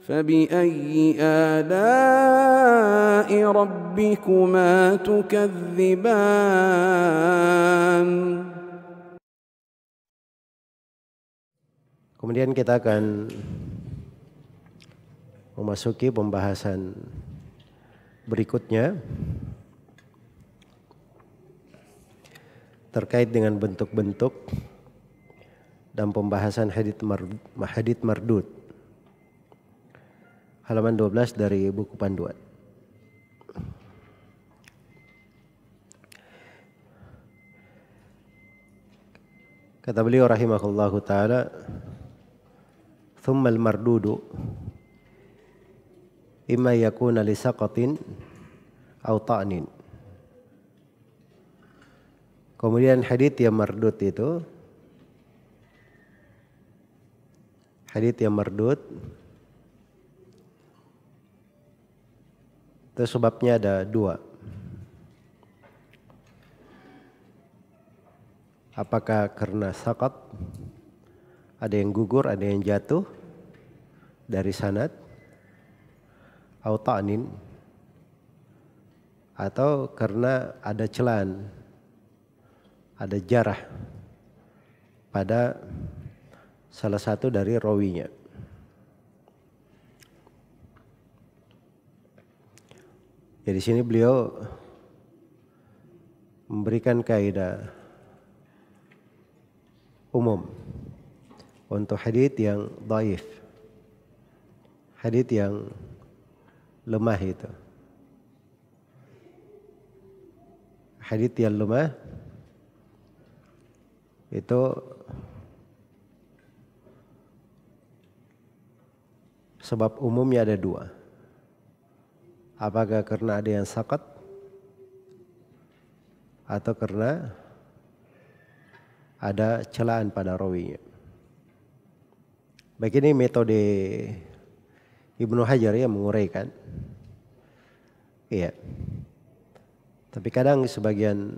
فبأي آلاء ربكما تكذبان. Kemudian kita akan memasuki pembahasan berikutnya terkait dengan bentuk-bentuk dan pembahasan hadits mardud. Halaman 12 dari buku panduan. Kata beliau rahimahullahu ta'ala, thumma al-mardudu imma yakuna li saqatin aw ta'nin. Kemudian hadits yang mardud itu, hadits yang mardud itu sebabnya ada dua. Apakah karena saqat, ada yang gugur, ada yang jatuh dari sanad, atau ta'nin, atau karena ada celaan, ada jarah pada salah satu dari rawinya. Jadi sini beliau memberikan kaidah umum untuk hadits yang dhaif, hadits yang lemah itu. Hadits yang lemah itu sebab umumnya ada dua. Apakah karena ada yang saqat atau karena ada celaan pada rawinya. Baik, ini metode Ibnu Hajar yang menguraikan. Iya. Tapi kadang sebagian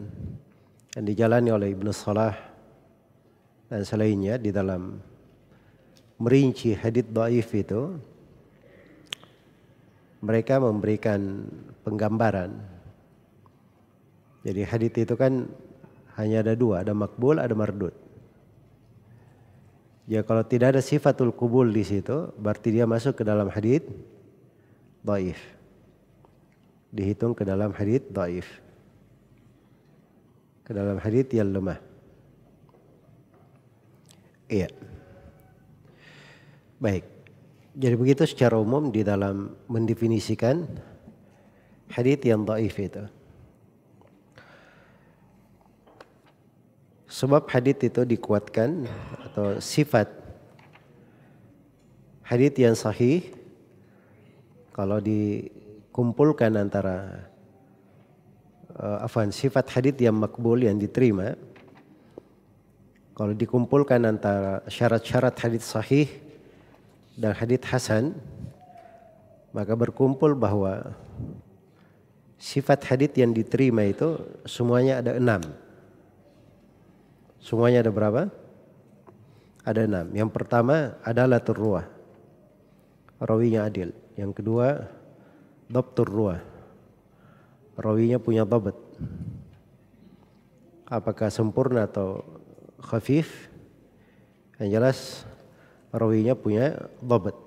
yang dijalani oleh Ibnu Salah dan selainnya di dalam merinci hadits dhaif itu, mereka memberikan penggambaran. Jadi hadits itu kan hanya ada dua, ada makbul, ada mardud. Ya, kalau tidak ada sifatul qubul di situ, berarti dia masuk ke dalam hadits dhaif. Dihitung ke dalam hadits dhaif. Ke dalam hadits yang lemah. Iya. Baik. Jadi begitu secara umum di dalam mendefinisikan hadits yang dhaif itu. Sebab hadits itu dikuatkan atau sifat hadits yang sahih kalau dikumpulkan antara sifat hadits yang makbul yang diterima, kalau dikumpulkan antara syarat-syarat hadits sahih dan hadits hasan, maka berkumpul bahwa sifat hadits yang diterima itu semuanya ada 6. Semuanya ada berapa? Ada 6. Yang pertama adalah turruah, rawinya adil. Yang kedua dhabtur ruah, rawinya punya dhabt. Apakah sempurna atau khafif? Yang jelas rawinya punya dhabt.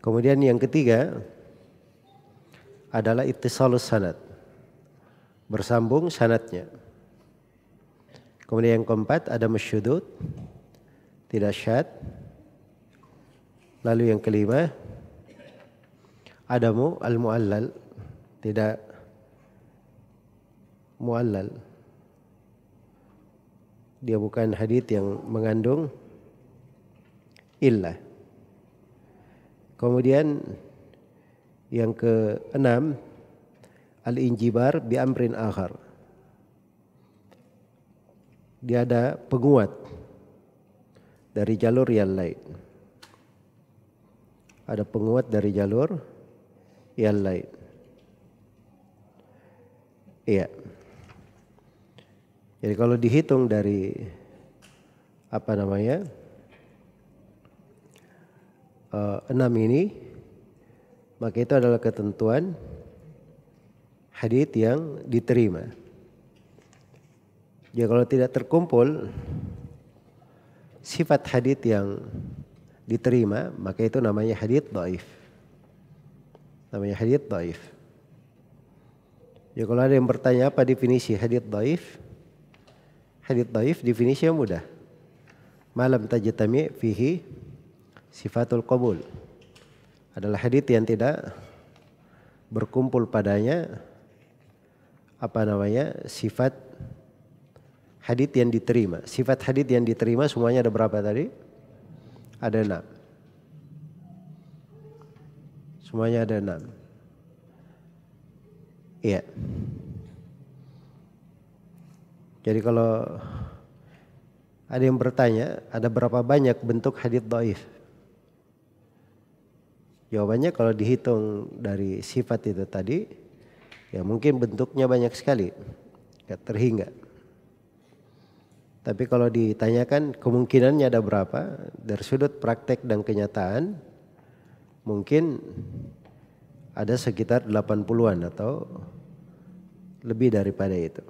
Kemudian yang ketiga adalah ittisalus sanad, bersambung sanadnya. Kemudian yang keempat ada masyhudud, tidak syad. Lalu yang kelima adamu al-mu'allal, tidak mu'allal. Dia bukan hadits yang mengandung illah. Kemudian yang keenam al-injibar bi amrin akhar. Dia ada penguat dari jalur yang lain. Ada penguat dari jalur yang lain. Iya. Jadi kalau dihitung dari 6 ini, maka itu adalah ketentuan hadits yang diterima. Jadi kalau tidak terkumpul sifat hadits yang diterima, maka itu namanya hadits dhaif. Namanya hadits dhaif. Ya kalau ada yang bertanya apa definisi hadits dhaif? Hadits dhaif definisinya mudah. Malam tajtami fihi sifatul qabul. Adalah hadits yang tidak berkumpul padanya sifat hadits yang diterima. Sifat hadits yang diterima semuanya ada berapa tadi? Ada 6. Semuanya ada 6. Iya. Jadi kalau ada yang bertanya, ada berapa banyak bentuk hadits dhaif? Jawabannya kalau dihitung dari sifat itu tadi, ya mungkin bentuknya banyak sekali, gak terhingga. Tapi kalau ditanyakan kemungkinannya ada berapa, dari sudut praktek dan kenyataan, mungkin ada sekitar 80-an atau lebih daripada itu.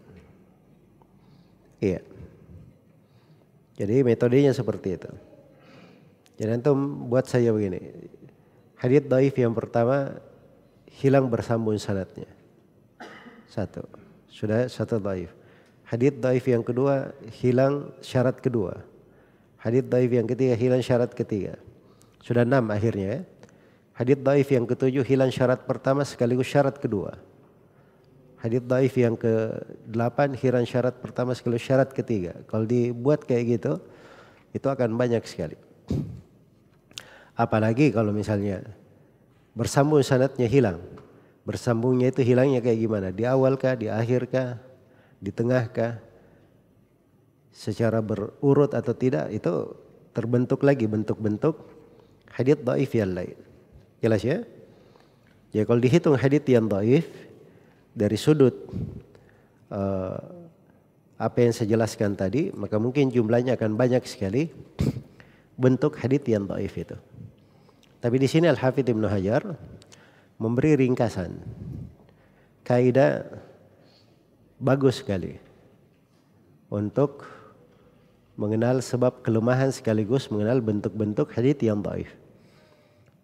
Iya. Jadi metodenya seperti itu. Jadi antum buat saya begini. Hadits dhaif yang pertama, hilang bersambung sanadnya. 1. Sudah 1 dhaif. Hadits dhaif yang kedua, hilang syarat kedua. Hadits dhaif yang ketiga, hilang syarat ketiga. Sudah 6 akhirnya. Hadits dhaif yang ketujuh, hilang syarat pertama sekaligus syarat kedua. Hadits dhaif yang ke-8, hilang syarat pertama sekaligus syarat ketiga. Kalau dibuat kayak gitu, itu akan banyak sekali. Apalagi kalau misalnya bersambung sanadnya hilang. Bersambungnya itu hilangnya kayak gimana? Di awal kah, di akhir kah, di tengah kah? Secara berurut atau tidak, itu terbentuk lagi bentuk-bentuk hadits dhaif yang lain. Jelas ya? Ya kalau dihitung hadits yang dhaif dari sudut apa yang saya jelaskan tadi, maka mungkin jumlahnya akan banyak sekali bentuk hadits yang dhaif itu. Tapi di sini Al-Hafidz Ibnu Hajar memberi ringkasan. Kaidah bagus sekali untuk mengenal sebab kelemahan sekaligus mengenal bentuk-bentuk hadits yang dhaif.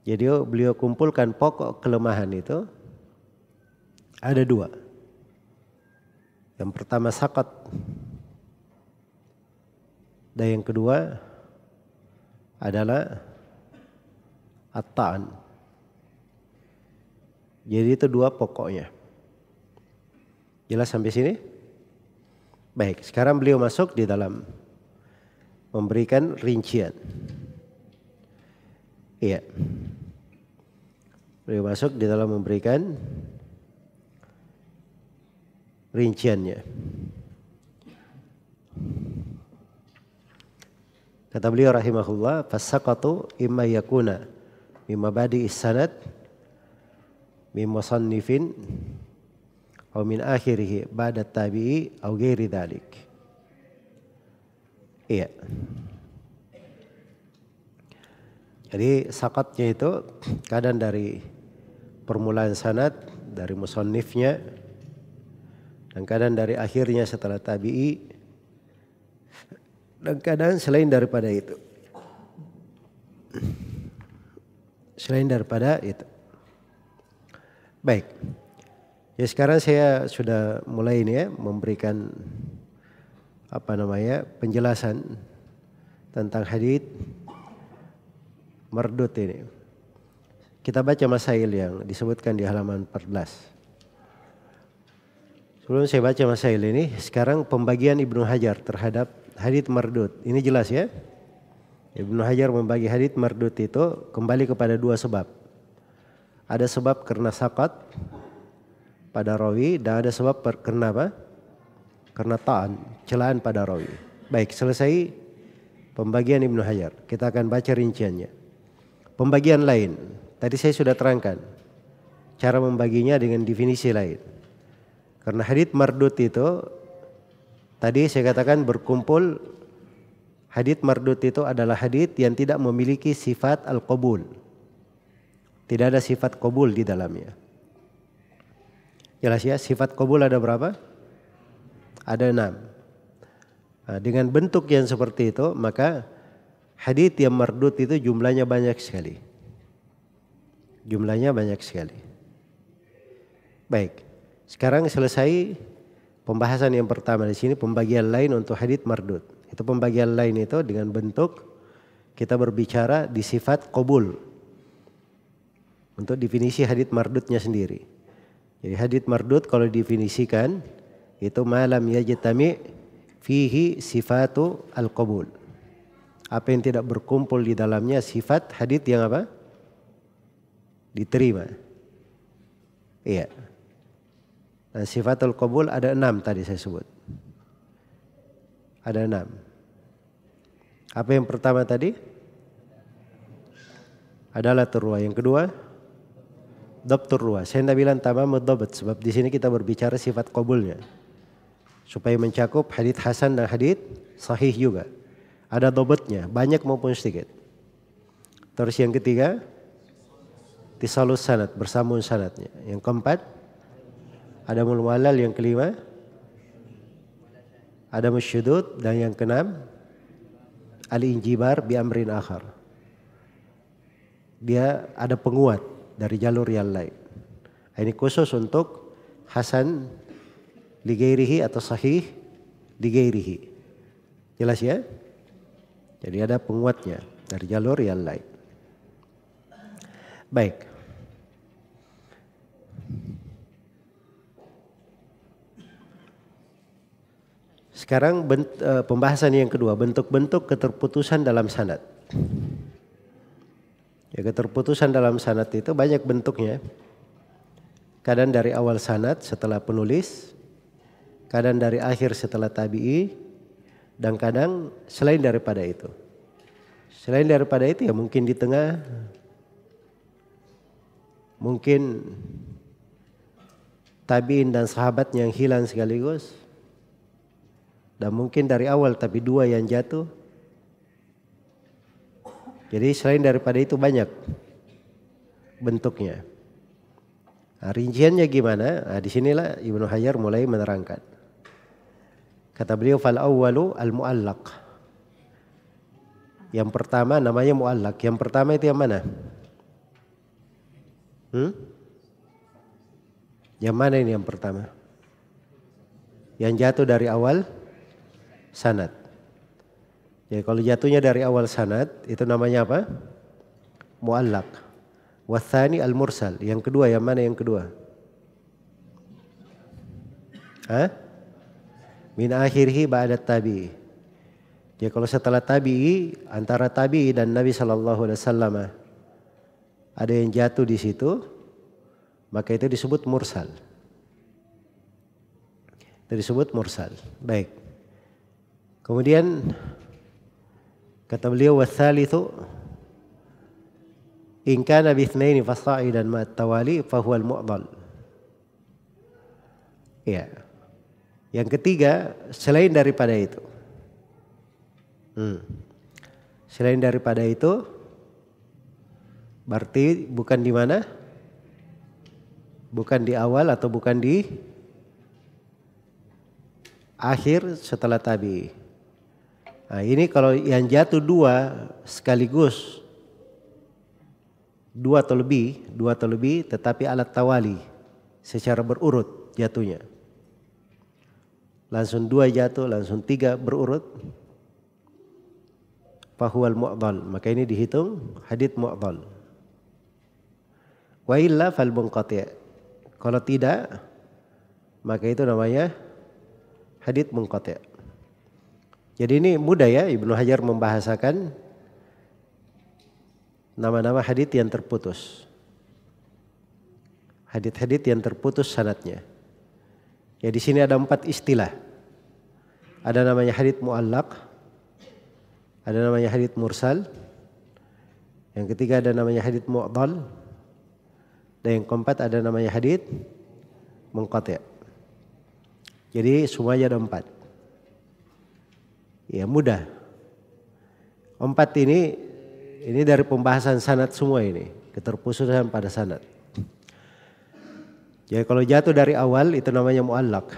Jadi beliau kumpulkan pokok kelemahan itu ada 2. Yang pertama saqat, dan yang kedua adalah at-ta'an. Jadi itu 2 pokoknya. Jelas sampai sini? Baik, sekarang beliau masuk di dalam memberikan rincian. Iya. Beliau masuk di dalam memberikan rinciannya. Kata beliau rahimahullah, fasaqatu imma yakuna mimma badi sanad min musannifin aw min akhirih ba'da tabi'i aw ghairi dzalik. Iya. Jadi saqatnya itu kadang dari permulaan sanad, dari musannifnya, dan kadang dari akhirnya setelah tabi'i, dan kadang selain daripada itu. Selain daripada itu. Baik. Ya sekarang saya sudah mulai ini ya memberikan penjelasan tentang hadits mardud ini. Kita baca masail yang disebutkan di halaman 14. Sebelum saya baca masail ini, sekarang pembagian Ibnu Hajar terhadap hadits mardud. Ini jelas ya. Ibnu Hajar membagi hadits mardud itu kembali kepada 2 sebab. Ada sebab karena saqat pada rawi, dan ada sebab karena apa? Karena ta'an, celaan pada rawi. Baik, selesai pembagian Ibnu Hajar. Kita akan baca rinciannya. Pembagian lain, tadi saya sudah terangkan cara membaginya dengan definisi lain. Karena hadits mardud itu tadi saya katakan berkumpul. Hadits mardud itu adalah hadits yang tidak memiliki sifat al-qabul. Tidak ada sifat qabul di dalamnya. Jelas ya, sifat qabul ada berapa? Ada 6. Nah, dengan bentuk yang seperti itu, maka hadits yang mardud itu jumlahnya banyak sekali. Jumlahnya banyak sekali. Baik, sekarang selesai pembahasan yang pertama di sini, pembagian lain untuk hadits mardud. Itu pembagian lain itu dengan bentuk kita berbicara di sifat qabul. Untuk definisi hadits mardudnya sendiri. Jadi hadits mardud kalau definisikan itu malam yajtami fihi sifatu al-qabul. Apa yang tidak berkumpul di dalamnya sifat hadits yang apa? Diterima. Iya. Dan sifatul qabul ada 6 tadi saya sebut. Ada 6. Apa yang pertama tadi? Adalah turwa. Yang kedua? Dhabtur ruwa. Saya tidak bilang tamamud dhabt sebab di sini kita berbicara sifat qabulnya. Supaya mencakup hadits hasan dan hadits sahih juga. Ada dhabtnya, banyak maupun sedikit. Terus yang ketiga, tisalus sanad, bersambung sanadnya. Yang keempat, ada mulwalal. Yang kelima, ada musyudud. Dan yang keenam, al-injibar bi amrin akhar. Dia ada penguat dari jalur yang lain. Ini khusus untuk hasan ligairihi atau sahih ligairihi. Jelas ya? Jadi ada penguatnya dari jalur yang lain. Baik. Sekarang pembahasan yang kedua, bentuk-bentuk keterputusan dalam sanad. Ya, keterputusan dalam sanad itu banyak bentuknya. Kadang dari awal sanad setelah penulis, kadang dari akhir setelah tabi'i, dan kadang selain daripada itu. Selain daripada itu ya mungkin di tengah, mungkin tabi'in dan sahabat yang hilang sekaligus, dan mungkin dari awal tapi 2 yang jatuh. Jadi selain daripada itu banyak bentuknya. Nah, rinciannya gimana? Nah, disinilah Ibnu Hajar mulai menerangkan. Kata beliau, fal awwalu al muallaq. Yang pertama namanya muallaq. Yang pertama itu yang mana? Yang mana ini yang pertama? Yang jatuh dari awal sanad. Jadi kalau jatuhnya dari awal sanad itu namanya apa? Muallaq. Wathani al-mursal. Yang kedua yang mana yang kedua? Min akhirhi ba'da tabi'i. Jadi kalau setelah tabi'i, antara tabi'i dan Nabi SAW ada yang jatuh di situ, maka itu disebut mursal. Itu disebut mursal. Baik. Kemudian kata beliau, watsalitsu in kana bi itsnaini fasa'idan ma tawali fa huwa al-mu'dhal. Ya. Yang ketiga, selain daripada itu. Selain daripada itu berarti bukan di mana? Bukan di awal atau bukan di akhir setelah tabi'i. Nah, ini kalau yang jatuh 2 sekaligus, 2 atau lebih, tetapi alat tawali secara berurut jatuhnya. Langsung 2 jatuh, langsung 3 berurut. Fahuwal mu'dhal, maka ini dihitung hadits mu'dhal. Wa illa fal munqati'. Kalau tidak, maka itu namanya hadits munqati'. Jadi ini mudah ya Ibnu Hajar membahasakan nama-nama hadits yang terputus. Hadits-hadits yang terputus sanadnya. Ya di sini ada 4 istilah. Ada namanya hadits muallaq, ada namanya hadits mursal, yang ketiga ada namanya hadits mu'dhal, dan yang keempat ada namanya hadits munqati'. Jadi semuanya ada 4. Ya mudah. 4 ini dari pembahasan sanad semua ini. keterputusan pada sanad. Jadi kalau jatuh dari awal itu namanya muallaq.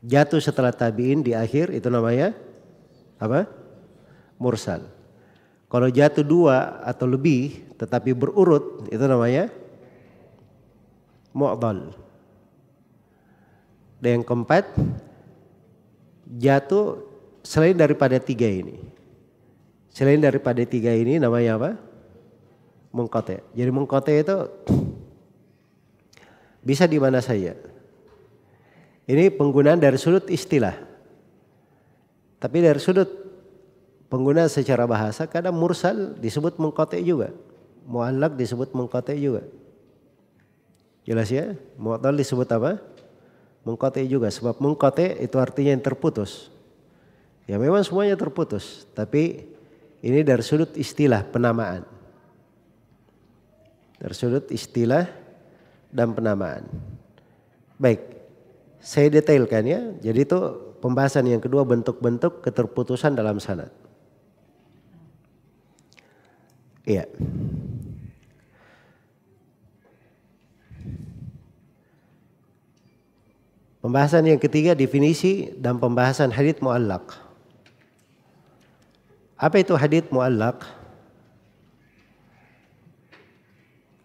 Jatuh setelah tabi'in di akhir itu namanya apa? Mursal. Kalau jatuh dua atau lebih tetapi berurut itu namanya mu'dhal. Dan yang keempat, jatuh selain daripada tiga ini. Selain daripada tiga ini namanya apa? Munqati'. Jadi munqati' itu bisa di mana saja. Ini penggunaan dari sudut istilah. Tapi dari sudut penggunaan secara bahasa kadang mursal disebut munqati' juga. Mu'allaq disebut munqati' juga. Jelas ya? Mu'dhal disebut apa? Munqati' juga. Sebab munqati' itu artinya yang terputus. Ya memang semuanya terputus. Tapi ini dari sudut istilah penamaan. Dari sudut istilah dan penamaan. Baik, saya detailkan ya. Jadi itu pembahasan yang kedua, bentuk-bentuk keterputusan dalam sanad. Iya. Pembahasan yang ketiga, definisi dan pembahasan hadits mu'allaq. Apa itu hadits mu'allaq?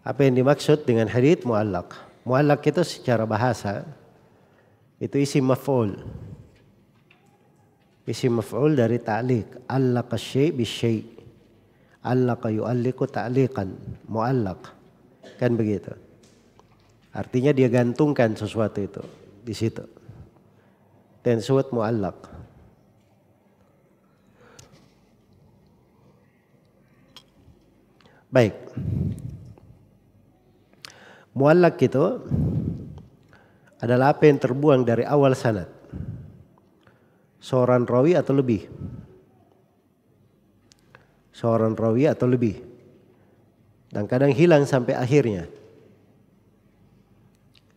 Apa yang dimaksud dengan hadits mu'allaq? Mu'allaq itu secara bahasa itu isim maf'ul. Isim maf'ul dari ta'liq. Allaqa syai' bisyai'. Allaqa yu'alliqu ta'liqan. Mu'allaq. Kan begitu. Artinya dia gantungkan sesuatu itu di situ. Dan disebut mu'allaq. Baik. Mu'allaq itu adalah apa yang terbuang dari awal sanad. Seorang rawi atau lebih. Seorang rawi atau lebih. Dan kadang hilang sampai akhirnya.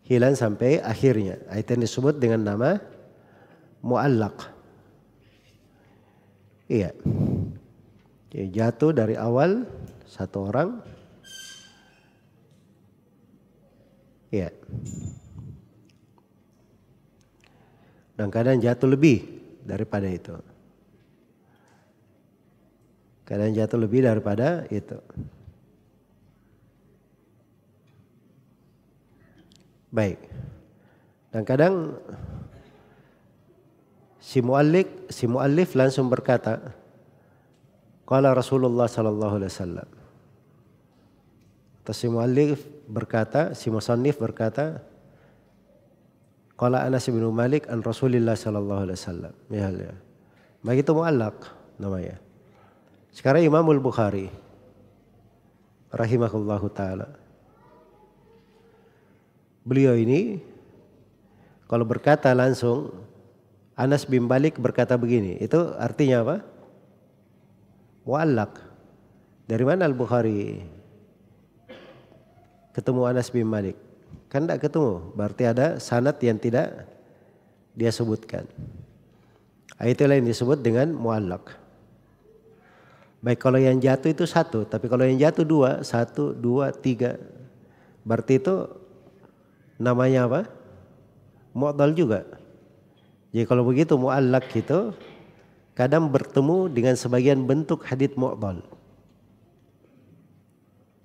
Hilang sampai akhirnya. Itu yang disebut dengan nama mu'allaq. Iya. Jadi jatuh dari awal satu orang. Iya. Dan kadang jatuh lebih daripada itu. Kadang jatuh lebih daripada itu. Baik. Dan kadang si muallif langsung berkata, qala Rasulullah sallallahu alaihi wasallam. Atau si muallif berkata, si musannif berkata, qala Anas bin Malik an Rasulillah sallallahu alaihi wasallam. Ya. Maka itu muallaq namanya. Sekarang Imamul Bukhari rahimahullahu taala. Beliau ini kalau berkata langsung Anas bin Malik berkata begini, itu artinya apa? Mu'allaq. Dari mana Al-Bukhari ketemu Anas bin Malik? Kan tidak ketemu, berarti ada sanad yang tidak dia sebutkan. Itulah yang disebut dengan mu'allaq. Baik, kalau yang jatuh itu satu, tapi kalau yang jatuh dua, satu, dua, tiga, berarti itu namanya apa? Mu'dhal juga. Jadi kalau begitu mu'allaq itu kadang bertemu dengan sebagian bentuk hadits mu'dhal.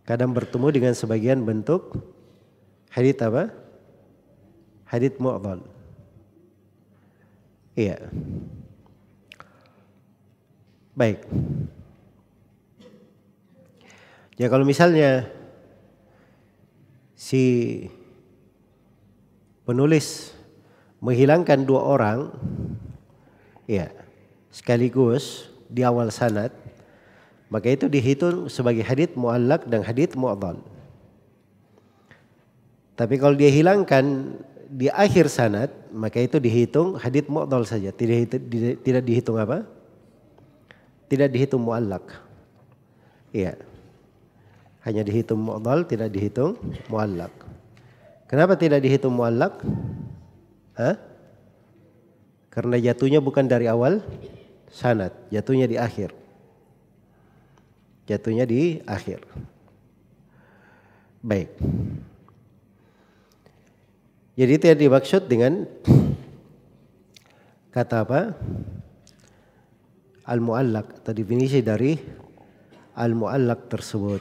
Kadang bertemu dengan sebagian bentuk hadits apa? Hadits mu'dhal. Iya. Baik. Ya kalau misalnya si penulis menghilangkan dua orang, ya sekaligus di awal sanad, maka itu dihitung sebagai hadits mu'allaq dan hadits mu'dhal. Tapi kalau dia hilangkan di akhir sanad, maka itu dihitung hadits mu'dhal saja, tidak dihitung apa? Tidak dihitung mu'allaq. Iya. Hanya dihitung mu'dhal, tidak dihitung mu'allaq. Kenapa tidak dihitung mu'allaq? Karena jatuhnya bukan dari awal sanad, jatuhnya di akhir. Jatuhnya di akhir. Baik. Jadi itu yang dimaksud dengan kata apa? Al-mu'allaq atau definisi dari al-mu'allaq tersebut.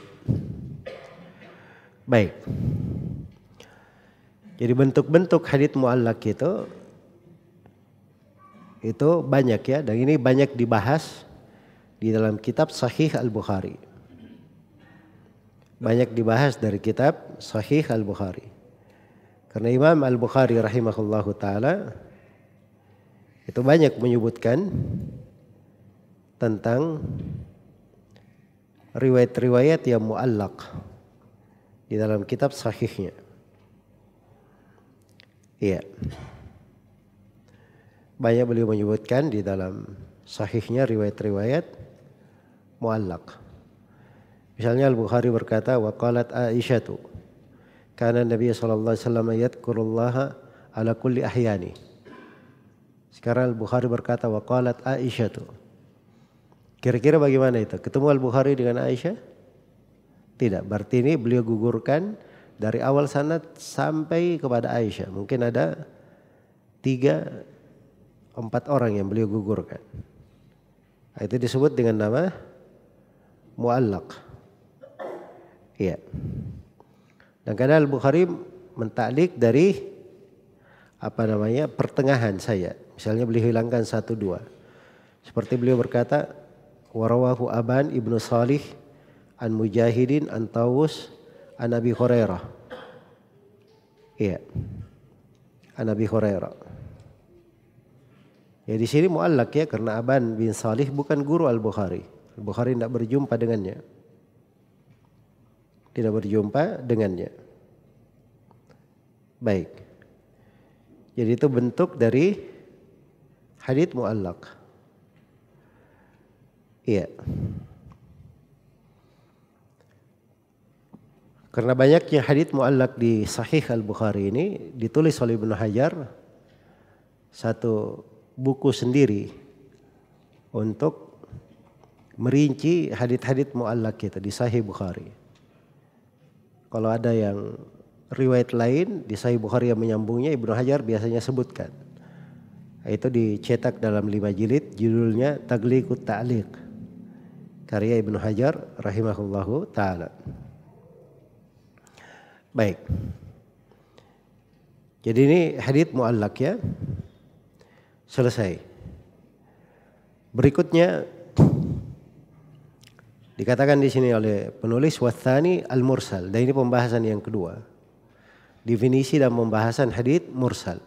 Baik. Jadi bentuk-bentuk hadits mu'allaq itu banyak ya, dan ini banyak dibahas di dalam kitab Sahih Al-Bukhari. Banyak dibahas dari kitab Sahih Al-Bukhari. Karena Imam Al-Bukhari rahimahullahu ta'ala itu banyak menyebutkan tentang riwayat-riwayat yang mu'allaq di dalam kitab sahihnya. Iya. Banyak beliau menyebutkan di dalam sahihnya riwayat-riwayat mu'allaq. Misalnya Al-Bukhari berkata, wa qalat Aisyatu kana Nabi sallallahu alaihi wasallam yadhkurullaha ala kulli ahyani. Sekarang Al-Bukhari berkata wa qalat Aisyatu. Kira-kira bagaimana itu? Ketemu Al-Bukhari dengan Aisyah? Tidak, berarti ini beliau gugurkan dari awal sanad sampai kepada Aisyah. Mungkin ada 3-4 orang yang beliau gugurkan. Itu disebut dengan nama mu'allaq. Iya. Dan kadang Al-Bukhari mentaklik dari pertengahan saya. Misalnya beliau hilangkan 1-2. Seperti beliau berkata, warawahu Aban ibnu Salih an Mujahidin an Tawus an Abi Hurairah. Iya. An Abi Hurairah. Ya di sini mu'allaq ya, karena Aban bin Salih bukan guru Al-Bukhari. Al-Bukhari tidak berjumpa dengannya. Tidak berjumpa dengannya. Baik. Jadi itu bentuk dari hadits mu'allaq. Iya. Karena banyaknya hadits mu'allaq di Sahih Al-Bukhari ini ditulis oleh Ibnu Hajar satu buku sendiri untuk merinci hadits-hadits mu'allaq kita di Sahih Bukhari. Kalau ada yang riwayat lain di Sahih Bukhari yang menyambungnya, Ibnu Hajar biasanya sebutkan. Itu dicetak dalam 5 jilid, judulnya Taghliqut Ta'liq, karya Ibnu Hajar rahimahullahu ta'ala. Baik. Jadi ini hadits mu'allaq ya. Selesai. Berikutnya dikatakan di sini oleh penulis wathani al-mursal. Dan ini pembahasan yang kedua. Definisi dan pembahasan hadits mursal.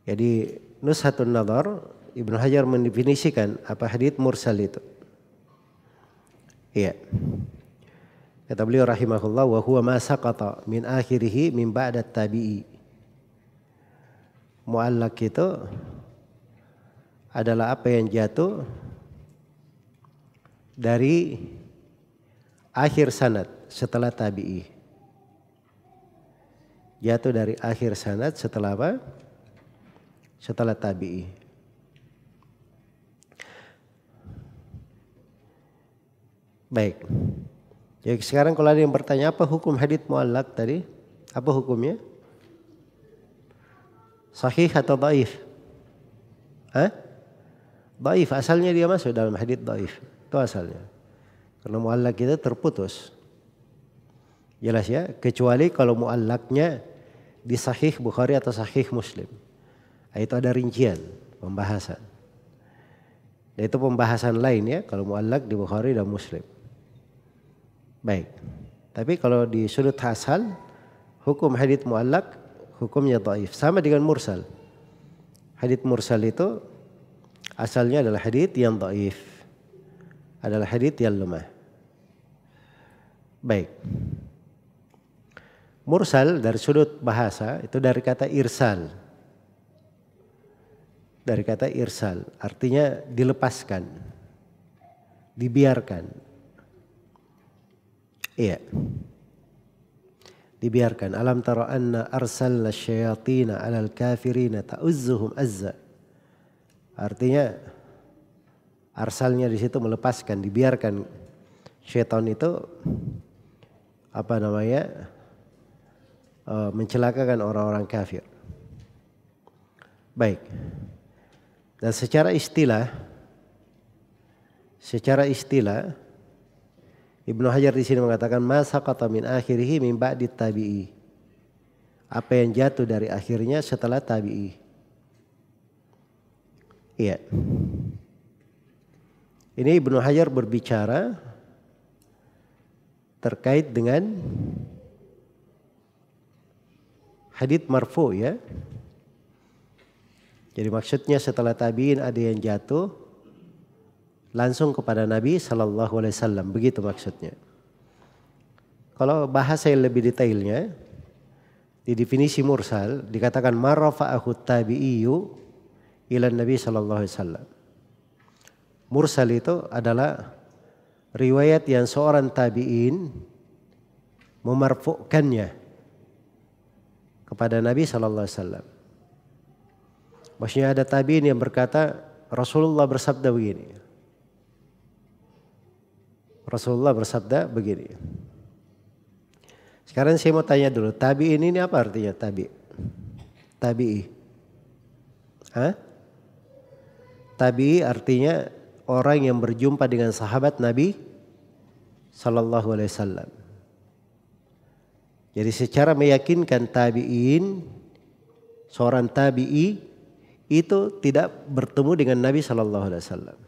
Jadi Nuzhatun Nadhar, Ibnu Hajar mendefinisikan apa hadits mursal itu. Iya. Kata beliau rahimahullah, wa huwa ma saqata min akhirih min ba'da tabi'i. Mu'allaq itu adalah apa yang jatuh dari akhir sanad setelah tabi'i. Jatuh dari akhir sanad setelah apa? Setelah tabi'i. Baik. Jadi sekarang kalau ada yang bertanya apa hukum hadits mu'allaq tadi? Apa hukumnya? Sahih atau dhaif? Dhaif, asalnya dia masuk dalam hadits dhaif. Itu asalnya. Karena mu'allaq kita terputus. Jelas ya, kecuali kalau mu'allaqnya di Sahih Bukhari atau Sahih Muslim. Itu ada rincian, pembahasan. Dan itu pembahasan lain ya, kalau mu'allaq di Bukhari dan Muslim. Baik. Tapi kalau di sudut asal, hukum hadits mu'allaq hukumnya dhaif. Sama dengan mursal. Hadits mursal itu asalnya adalah hadits yang dhaif. Adalah hadits yang lemah. Baik. Mursal dari sudut bahasa itu dari kata irsal. Dari kata irsal, artinya dilepaskan, dibiarkan. Iya. Dibiarkan. Alam tara anna arsalna syayatina 'alal kafirina ta'uzzuhum azza. Artinya arsalnya di situ melepaskan, dibiarkan syaitan itu mencelakakan orang-orang kafir. Baik. Dan secara istilah Ibnu Hajar di sini mengatakan ma saqata min akhirih min ba'di tabi'i. Apa yang jatuh dari akhirnya setelah tabi'i. Iya. Ini Ibnu Hajar berbicara terkait dengan hadits marfu ya. Jadi maksudnya setelah tabi'in ada yang jatuh langsung kepada Nabi Sallallahu Alaihi Wasallam, begitu maksudnya. Kalau bahasa yang lebih detailnya di definisi mursal dikatakan marrafa'ahu tabi'iyu ila Nabi Sallallahu Alaihi Wasallam. Mursal itu adalah riwayat yang seorang tabi'in memarfu'kannya kepada Nabi Sallallahu Alaihi Wasallam. Maksudnya ada tabi'in yang berkata Rasulullah bersabda begini. Rasulullah bersabda begini. Sekarang saya mau tanya dulu, tabi'in ini apa artinya tabi'i? Tabi'i artinya orang yang berjumpa dengan sahabat Nabi Sallallahu Alaihi Wasallam. Jadi secara meyakinkan tabi'in, seorang tabi'i itu tidak bertemu dengan Nabi Sallallahu Alaihi Wasallam.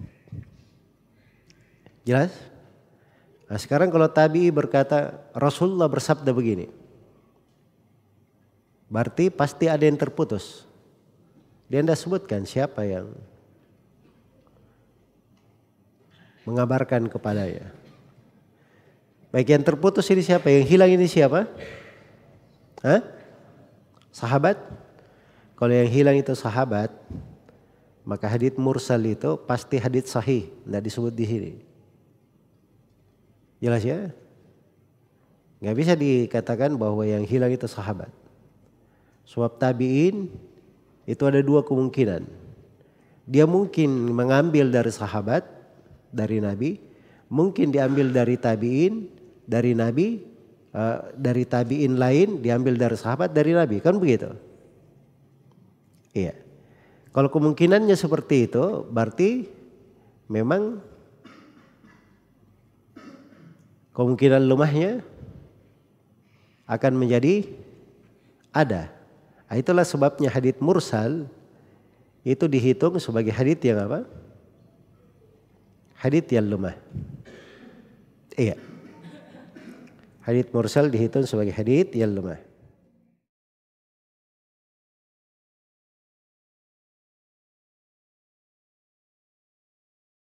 Jelas? Nah sekarang kalau tabi'i berkata Rasulullah bersabda begini, berarti pasti ada yang terputus. Dia tidak sebutkan siapa yang mengabarkan kepadanya. Baik, yang terputus ini siapa? Yang hilang ini siapa? Sahabat? Kalau yang hilang itu sahabat, maka hadits mursal itu pasti hadits sahih, tidak disebut di sini. Jelas ya? Nggak bisa dikatakan bahwa yang hilang itu sahabat. Sebab tabi'in itu ada dua kemungkinan. Dia mungkin mengambil dari sahabat, dari Nabi. Mungkin diambil dari tabi'in, dari Nabi. Dari tabi'in lain diambil dari sahabat, dari Nabi. Kan begitu? Iya. Kalau kemungkinannya seperti itu, berarti memang kemungkinan lemahnya akan menjadi ada. Nah, itulah sebabnya hadits mursal itu dihitung sebagai hadits yang apa? Hadits yang lemah. Iya. Hadits mursal dihitung sebagai hadits yang lemah.